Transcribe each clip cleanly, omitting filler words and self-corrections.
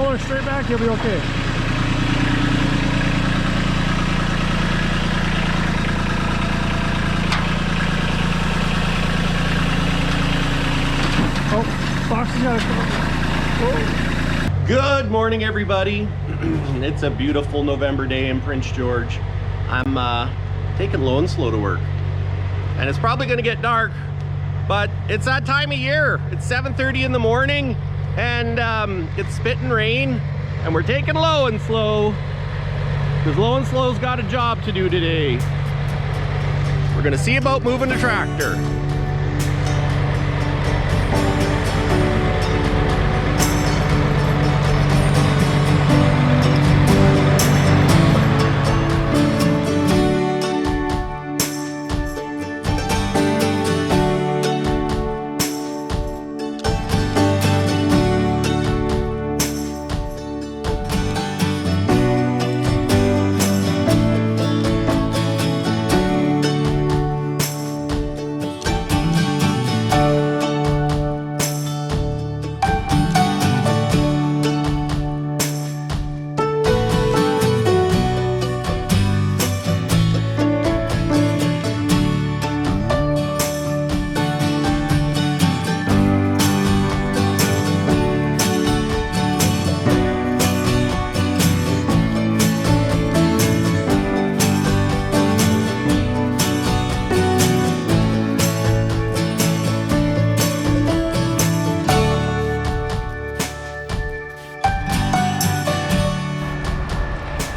controller straight back, you'll be okay. Oh, Foxy's got a Good morning, everybody. It's a beautiful November day in Prince George. I'm taking low and slow to work. And it's probably gonna get dark, but it's that time of year. It's 7:30 in the morning and it's spitting rain and we're taking low and slow because low and slow's got a job to do today. We're gonna see about moving the tractor.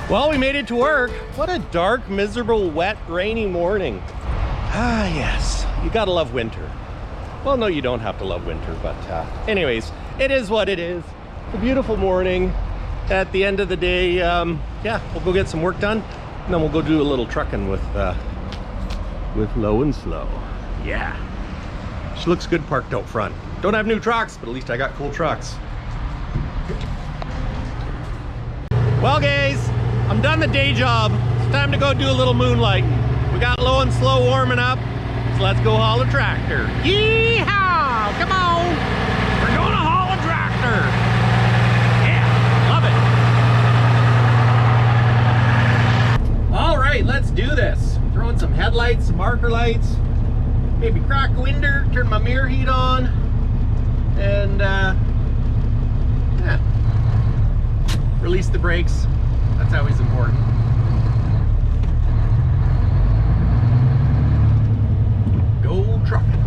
Well, we made it to work. What a dark, miserable, wet, rainy morning. Ah, yes. You gotta love winter. Well, no, you don't have to love winter, but anyways, it is what it is. It's a beautiful morning. At the end of the day, yeah, we'll go get some work done, and then we'll go do a little trucking with Low and Slow. Yeah. She looks good parked out front. Don't have new trucks, but at least I got cool trucks. Well, guys, I'm done the day job. It's time to go do a little moonlighting. We got Low and Slow warming up, so let's go haul a tractor. Yee-haw! Come on! We're gonna haul a tractor! Yeah, love it! All right, let's do this. Throw in some headlights, some marker lights, maybe crack a window, turn my mirror heat on, and yeah, release the brakes. That's always important. Go trucking.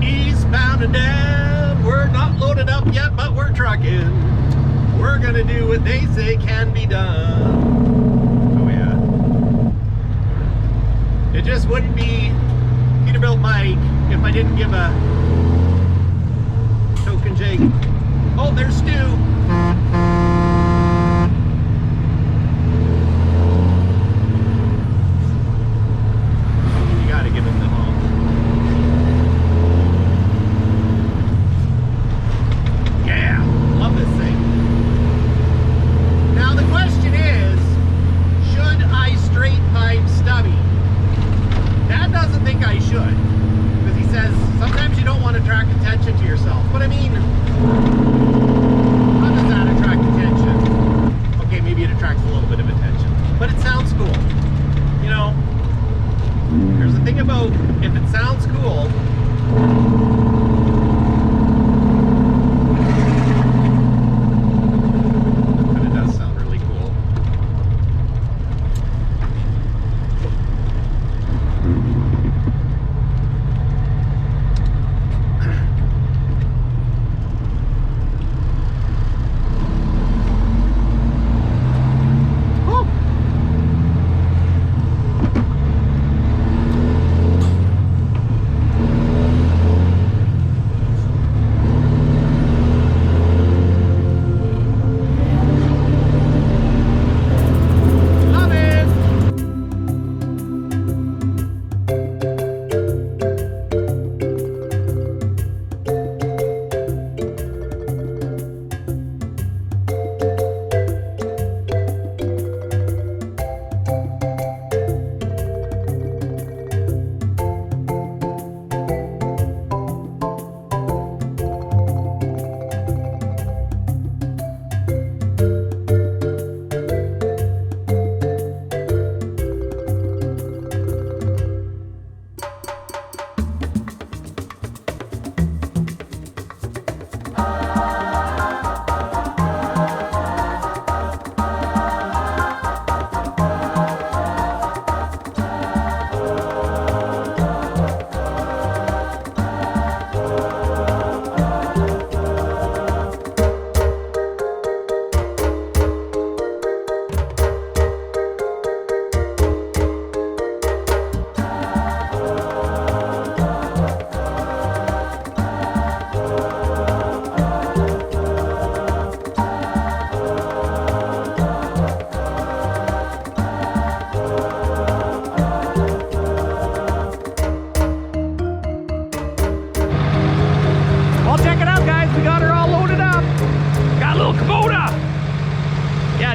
Eastbound and down. We're not loaded up yet, but we're trucking. We're gonna do what they say can be done. It just wouldn't be Peterbilt Mike if I didn't give a token jig. Oh, there's Stu. You gotta give him the honk. Yeah, love this thing. Now the question is, should I straight pipe stubby? Dad doesn't think I should, because he says sometimes you don't want to attract attention to yourself. But I mean, I'm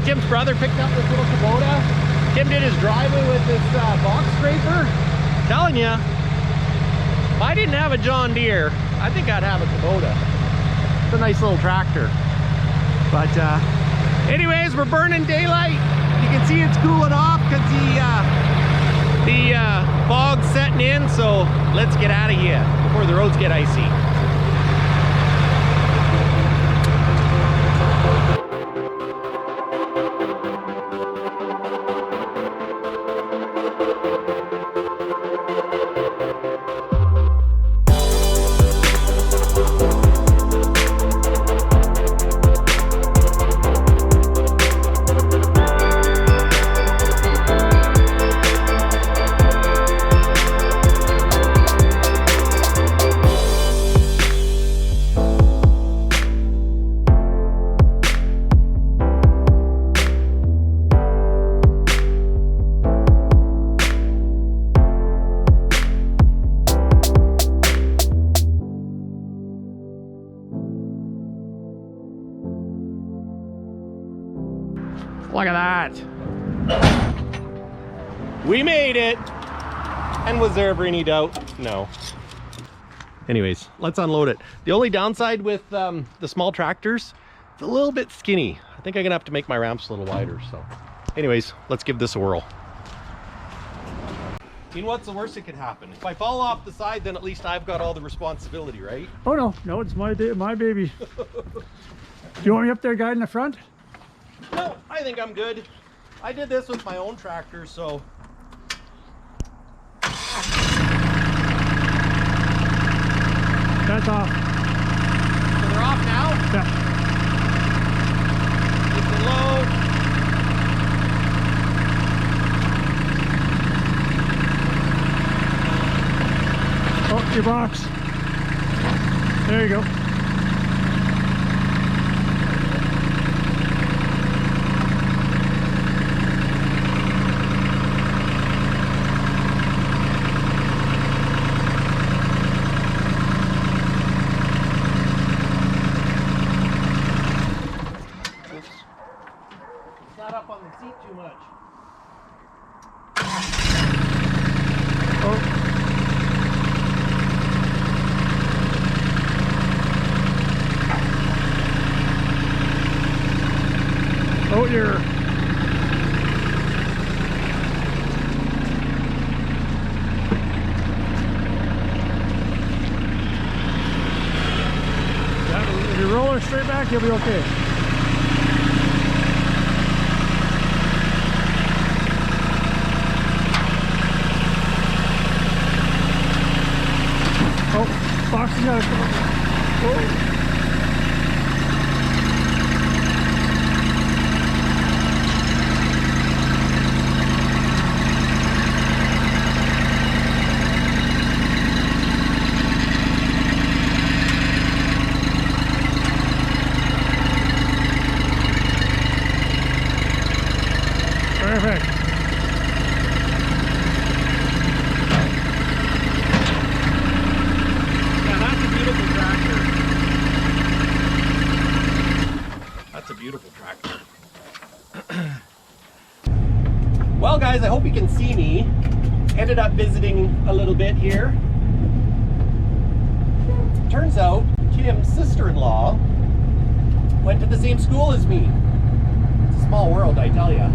Tim's brother picked up this little Kubota. Tim did his driveway with this box scraper. Telling you, if I didn't have a John Deere, I think I'd have a Kubota. It's a nice little tractor. But anyways, we're burning daylight. You can see it's cooling off because the fog's setting in. So let's get out of here before the roads get icy. Look at that. We made it. And was there ever any doubt? No. Anyways, let's unload it. The only downside with the small tractors, it's a little bit skinny. I think I'm gonna have to make my ramps a little wider. So anyways, let's give this a whirl. You know what's the worst that could happen? If I fall off the side, then at least I've got all the responsibility, right? Oh no, no, it's my baby. Do you want me up there guiding the front? No, I think I'm good. I did this with my own tractor, so. That's off. So they're off now? Yeah. It's low. Oh, your box. There you go. Too much. Oh. Oh, you're. If you roll it straight back, you'll be okay. Oh, box has got to come. Oh. Perfect. Yeah, that's a beautiful tractor. That's a beautiful tractor. Well, guys, I hope you can see me. Ended up visiting a little bit here. Turns out Tim's sister-in-law went to the same school as me. It's a small world, I tell ya.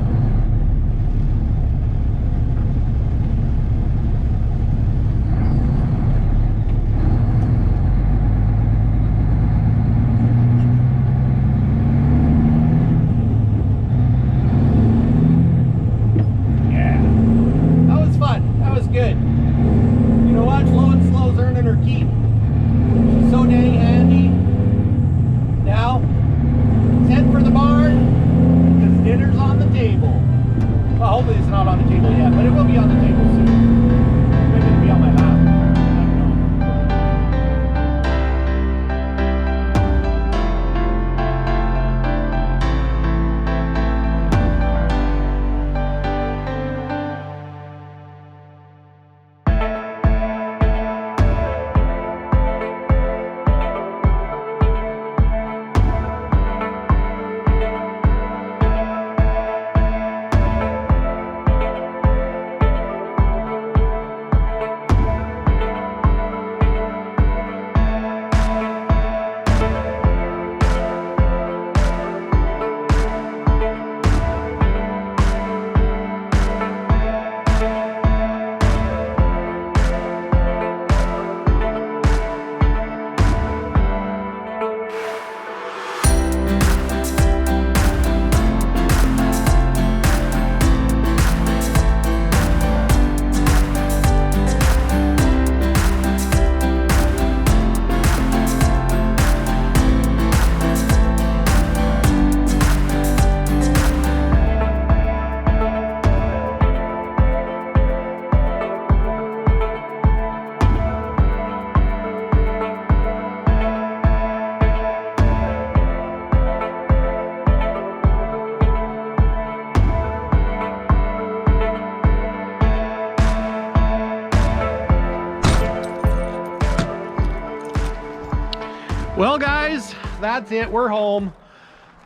Well, guys, that's it. We're home.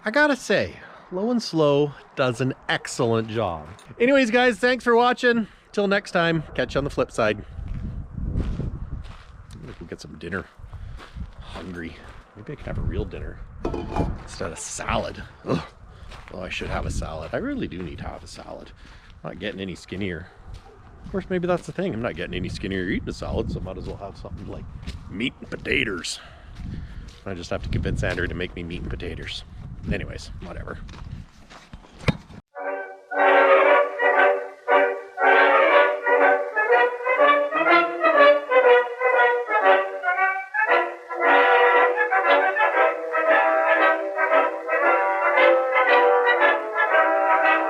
I gotta say, Low and Slow does an excellent job. Anyways, guys, thanks for watching. Till next time, catch you on the flip side. I'm gonna go get some dinner. Hungry. Maybe I can have a real dinner instead of salad. Ugh. Oh, I should have a salad. I really do need to have a salad. I'm not getting any skinnier. Of course, maybe that's the thing. I'm not getting any skinnier eating a salad, so I might as well have something like meat and potatoes. I just have to convince Andrew to make me meat and potatoes. Anyways, whatever.